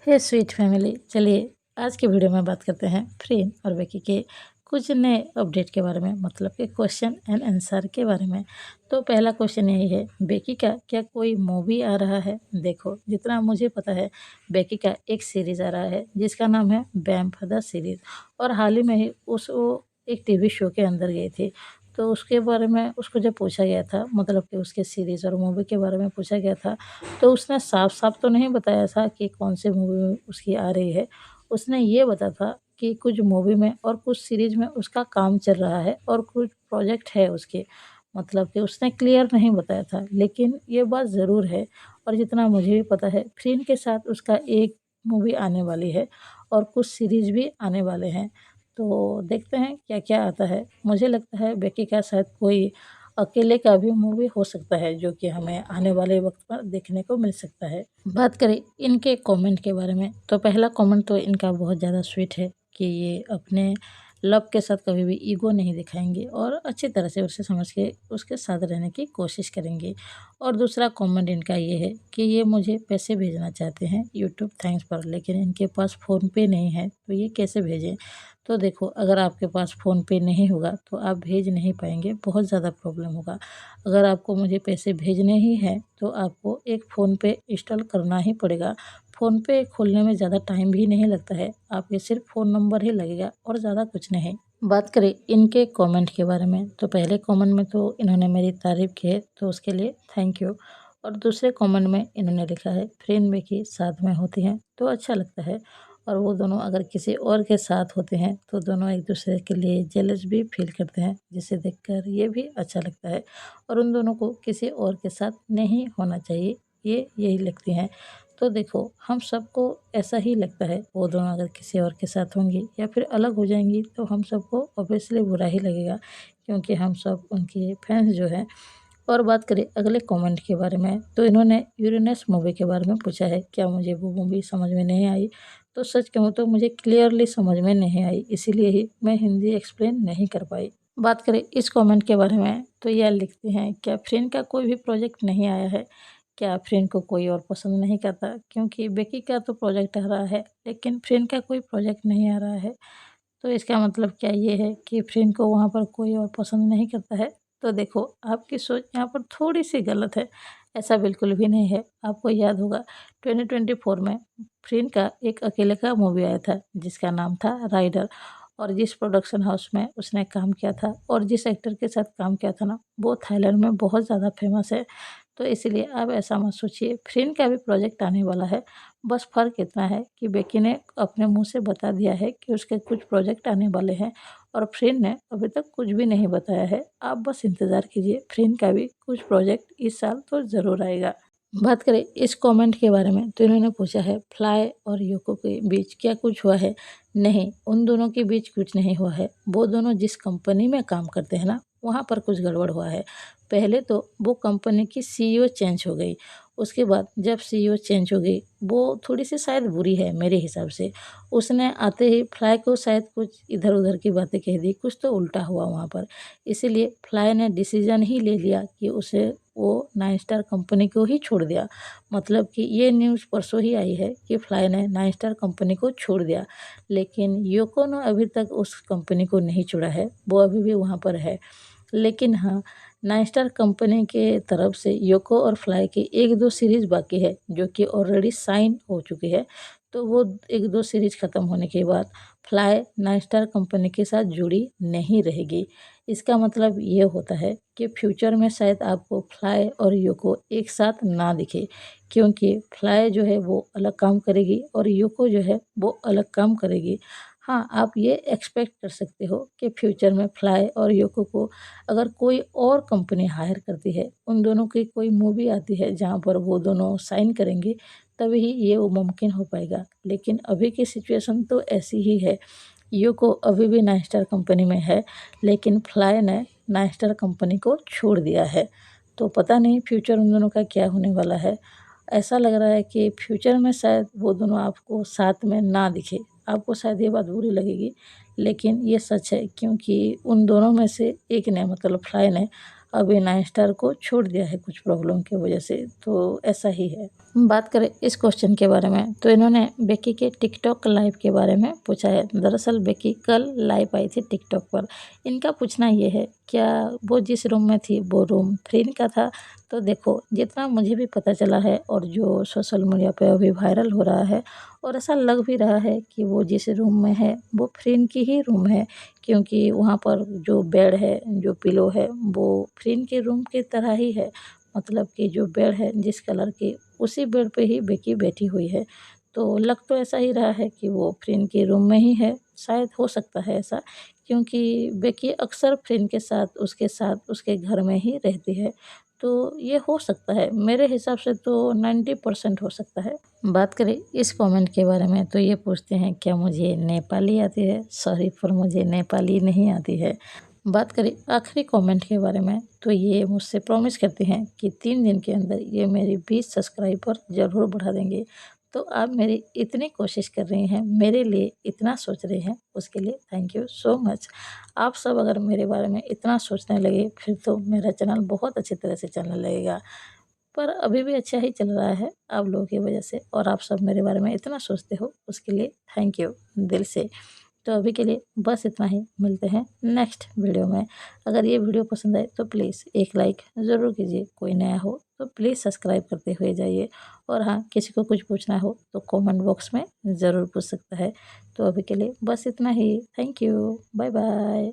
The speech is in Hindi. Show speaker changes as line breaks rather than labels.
हे स्वीट फैमिली, चलिए आज की वीडियो में बात करते हैं फ्रीन और बेकी के कुछ नए अपडेट के बारे में, मतलब कि क्वेश्चन एंड आंसर के बारे में। तो पहला क्वेश्चन यही है, बेकी का क्या कोई मूवी आ रहा है? देखो, जितना मुझे पता है बेकी का एक सीरीज़ आ रहा है जिसका नाम है वैम्प द सीरीज़, और हाल ही में ही वो एक टीवी शो के अंदर गई थी। तो उसके बारे में उसको जब पूछा गया था, मतलब कि उसके सीरीज़ और मूवी के बारे में पूछा गया था, तो उसने साफ-साफ तो नहीं बताया था कि कौन सी मूवी उसकी आ रही है। उसने ये बताया था कि कुछ मूवी में और कुछ सीरीज़ में उसका काम चल रहा है और कुछ प्रोजेक्ट है उसके। मतलब कि उसने क्लियर नहीं बताया था, लेकिन ये बात ज़रूर है, और जितना मुझे भी पता है फ्रीन के साथ उसका एक मूवी आने वाली है और कुछ सीरीज़ भी आने वाले हैं। तो देखते हैं क्या-क्या आता है। मुझे लगता है बेकी का शायद कोई अकेले का भी मूवी हो सकता है, जो कि हमें आने वाले वक्त पर देखने को मिल सकता है। बात करें इनके कमेंट के बारे में, तो पहला कमेंट तो इनका बहुत ज़्यादा स्वीट है कि ये अपने लव के साथ कभी भी ईगो नहीं दिखाएंगे और अच्छी तरह से उसे समझ के उसके साथ रहने की कोशिश करेंगे। और दूसरा कमेंट इनका ये है कि ये मुझे पैसे भेजना चाहते हैं यूट्यूब थैंक्स पर, लेकिन इनके पास फ़ोन पे नहीं है, तो ये कैसे भेजें? तो देखो, अगर आपके पास फ़ोन पे नहीं होगा तो आप भेज नहीं पाएंगे, बहुत ज़्यादा प्रॉब्लम होगा। अगर आपको मुझे पैसे भेजने ही हैं तो आपको एक फ़ोन पे इंस्टॉल करना ही पड़ेगा। फ़ोन पे खोलने में ज़्यादा टाइम भी नहीं लगता है, आपके सिर्फ फ़ोन नंबर ही लगेगा और ज़्यादा कुछ नहीं। बात करें इनके कमेंट के बारे में, तो पहले कमेंट में तो इन्होंने मेरी तारीफ़ की है, तो उसके लिए थैंक यू। और दूसरे कमेंट में इन्होंने लिखा है, फ्रेंड बेकी साथ में होती हैं तो अच्छा लगता है, और वो दोनों अगर किसी और के साथ होते हैं तो दोनों एक दूसरे के लिए जेलस भी फील करते हैं, जिसे देखकर ये भी अच्छा लगता है, और उन दोनों को किसी और के साथ नहीं होना चाहिए, ये यही लिखती हैं। तो देखो, हम सबको ऐसा ही लगता है, वो दोनों अगर किसी और के साथ होंगी या फिर अलग हो जाएंगी तो हम सबको ऑब्वियसली बुरा ही लगेगा, क्योंकि हम सब उनके फैंस जो हैं। और बात करें अगले कमेंट के बारे में, तो इन्होंने यूरेनस मूवी के बारे में पूछा है, क्या मुझे वो मूवी समझ में नहीं आई? तो सच कहूँ तो मुझे क्लियरली समझ में नहीं आई, इसीलिए ही मैं हिंदी एक्सप्लेन नहीं कर पाई। बात करें इस कमेंट के बारे में, तो यह लिखते हैं, क्या फ्रेंड का कोई भी प्रोजेक्ट नहीं आया है? क्या फ्रेंड को कोई और पसंद नहीं करता? क्योंकि बेकी का तो प्रोजेक्ट आ रहा है, लेकिन फ्रेंड का कोई प्रोजेक्ट नहीं आ रहा है। तो इसका मतलब क्या ये है कि फ्रेंड को वहाँ पर कोई और पसंद नहीं करता है? तो देखो, आपकी सोच यहाँ पर थोड़ी-सी गलत है, ऐसा बिल्कुल भी नहीं है। आपको याद होगा 2024 में फ्रेंड का एक अकेले का मूवी आया था जिसका नाम था राइडर, और जिस प्रोडक्शन हाउस में उसने काम किया था और जिस एक्टर के साथ काम किया था ना, वो थाईलैंड में बहुत ज़्यादा फेमस है। तो इसीलिए आप ऐसा मत सोचिए, फ्रेंड का भी प्रोजेक्ट आने वाला है। बस फ़र्क इतना है कि बेकी ने अपने मुँह से बता दिया है कि उसके कुछ प्रोजेक्ट आने वाले हैं, और फ्रेंड ने अभी तक कुछ भी नहीं बताया है। आप बस इंतज़ार कीजिए, फ्रेंड का भी कुछ प्रोजेक्ट इस साल तो ज़रूर आएगा। बात करें इस कमेंट के बारे में, तो इन्होंने पूछा है, फ्लाई और योको के बीच क्या कुछ हुआ है? नहीं, उन दोनों के बीच कुछ नहीं हुआ है। वो दोनों जिस कंपनी में काम करते हैं ना, वहाँ पर कुछ गड़बड़ हुआ है। पहले तो वो कंपनी की सीईओ चेंज हो गई। उसके बाद जब सीईओ चेंज हो गई, वो थोड़ी-सी शायद बुरी है मेरे हिसाब से। उसने आते ही फ्लाई को शायद कुछ इधर-उधर की बातें कह दी, कुछ तो उल्टा हुआ वहाँ पर। इसीलिए फ्लाई ने डिसीज़न ही ले लिया कि उसे वो 9 स्टार कंपनी को ही छोड़ दिया। मतलब कि ये न्यूज़ परसों ही आई है कि फ्लाई ने 9 स्टार कंपनी को छोड़ दिया। लेकिन योको ने अभी तक उस कंपनी को नहीं छोड़ा है, वो अभी भी वहाँ पर है। लेकिन हाँ, 9 स्टार कंपनी के तरफ से योको और फ्लाई की 1-2 सीरीज़ बाकी है, जो कि ऑलरेडी साइन हो चुकी है। तो वो 1-2 सीरीज़ ख़त्म होने के बाद फ्लाई 9 स्टार कंपनी के साथ जुड़ी नहीं रहेगी। इसका मतलब ये होता है कि फ्यूचर में शायद आपको फ्लाई और योको एक साथ ना दिखे, क्योंकि फ्लाई जो है वो अलग काम करेगी और योको जो है वो अलग काम करेगी। हाँ, आप ये एक्सपेक्ट कर सकते हो कि फ्यूचर में फ्लाई और योको को अगर कोई और कंपनी हायर करती है, उन दोनों की कोई मूवी आती है जहाँ पर वो दोनों साइन करेंगे, तभी ये वो मुमकिन हो पाएगा। लेकिन अभी की सिचुएशन तो ऐसी ही है, यूको अभी भी 9 स्टार कंपनी में है, लेकिन फ्लाई ने 9 स्टार कंपनी को छोड़ दिया है। तो पता नहीं फ्यूचर उन दोनों का क्या होने वाला है। ऐसा लग रहा है कि फ्यूचर में शायद वो दोनों आपको साथ में ना दिखे। आपको शायद ये बात बुरी लगेगी, लेकिन ये सच है, क्योंकि उन दोनों में से एक ने, मतलब फ्लाई ने, अभी स्टार को छोड़ दिया है कुछ प्रॉब्लम की वजह से, तो ऐसा ही है। बात करें इस क्वेश्चन के बारे में तो इन्होंने बेकी के टिकटॉक लाइव के बारे में पूछा है। दरअसल बेकी कल लाइव आई थी टिकटॉक पर। इनका पूछना ये है, क्या वो जिस रूम में थी वो रूम फ्रीन का था? तो देखो, जितना मुझे भी पता चला है और जो सोशल मीडिया पे अभी वायरल हो रहा है और ऐसा लग भी रहा है कि वो जिस रूम में है वो फ्रीन की ही रूम है, क्योंकि वहाँ पर जो बेड है, जो पिलो है, वो फ्रीन के रूम की तरह ही है। मतलब कि जो बेड है जिस कलर की, उसी बेड पे ही बेकी बैठी हुई है। तो लग तो ऐसा ही रहा है कि वो फ्रेंड के रूम में ही है, शायद हो सकता है ऐसा, क्योंकि बेकी अक्सर फ्रेंड के साथ, उसके घर में ही रहती है। तो ये हो सकता है, मेरे हिसाब से तो 90% हो सकता है। बात करें इस कमेंट के बारे में तो ये पूछते हैं, क्या मुझे नेपाली आती है? सॉरी पर मुझे नेपाली नहीं आती है। बात करें आखिरी कमेंट के बारे में तो ये मुझसे प्रॉमिस करते हैं कि 3 दिन के अंदर ये मेरी 20 सब्सक्राइबर ज़रूर बढ़ा देंगे। तो आप मेरी इतनी कोशिश कर रही हैं, मेरे लिए इतना सोच रहे हैं, उसके लिए थैंक यू सो मच। आप सब अगर मेरे बारे में इतना सोचने लगे फिर तो मेरा चैनल बहुत अच्छी तरह से चलने लगेगा। पर अभी भी अच्छा ही चल रहा है आप लोगों की वजह से, और आप सब मेरे बारे में इतना सोचते हो उसके लिए थैंक यू दिल से। तो अभी के लिए बस इतना ही, मिलते हैं नेक्स्ट वीडियो में। अगर ये वीडियो पसंद आए तो प्लीज़ एक लाइक ज़रूर कीजिए, कोई नया हो तो प्लीज़ सब्सक्राइब करते हुए जाइए, और हाँ, किसी को कुछ पूछना हो तो कमेंट बॉक्स में ज़रूर पूछ सकता है। तो अभी के लिए बस इतना ही, थैंक यू, बाय बाय।